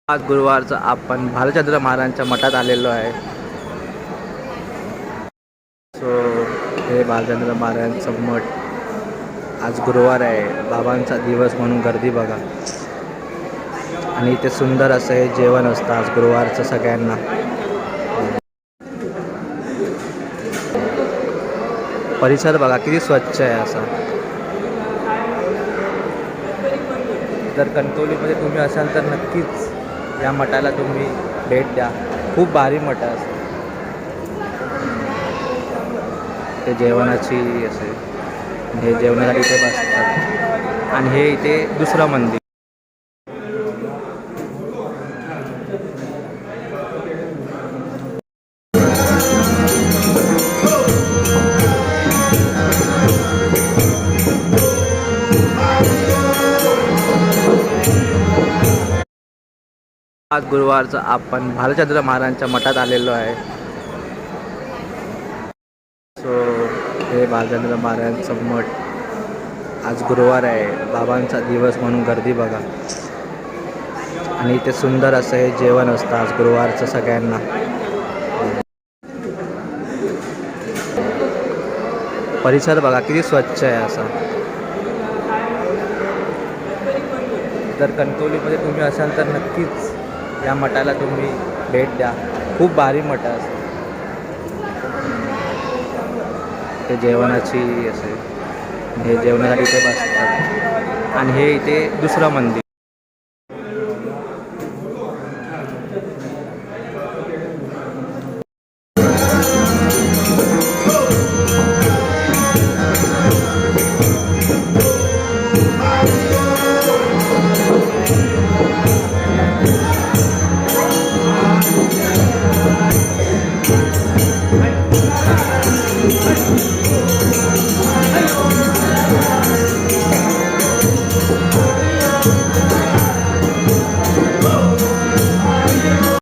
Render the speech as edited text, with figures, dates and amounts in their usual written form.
आज गुरुवारचं आपण भालचंद्र महाराजांच्या मठात आलेलो आहे. सो हे भालचंद्र महाराजांचं मठ. आज गुरुवार आहे, बाबांचा दिवस म्हणून गर्दी बघा. आणि इथे सुंदर असं हे जेवण असतं आज गुरुवारचं सगळ्यांना. परिसर बघा किती स्वच्छ आहे असा. जर कणकवलीमध्ये तुम्ही असाल तर नक्कीच या मठाला तुम्ही भेट द्या. खूप भारी मठ आहे असं. ते जेवणाची असे हे जेवणासाठी इथे बसतात. आणि हे इथे दुसरं मंदिर. आज गुरुवारचं आपण भालचंद्र महाराजांच्या मठात आलेलो आहे. सो हे भालचंद्र महाराजांचं मठ. आज गुरुवार आहे, बाबांचा दिवस म्हणून गर्दी बघा. आणि इथे सुंदर असं हे जेवण असतं आज गुरुवारचं सगळ्यांना. परिसर बघा किती स्वच्छ आहे असा. जर कणकवलीमध्ये तुम्ही असाल तर नक्कीच या मठाला तुम्ही भेट द्या. खूप भारी मठ आहे असं. ते जेवणाची असे हे जेवणासाठी इथे बसतात. आणि हे इथे दुसरं मंदिर.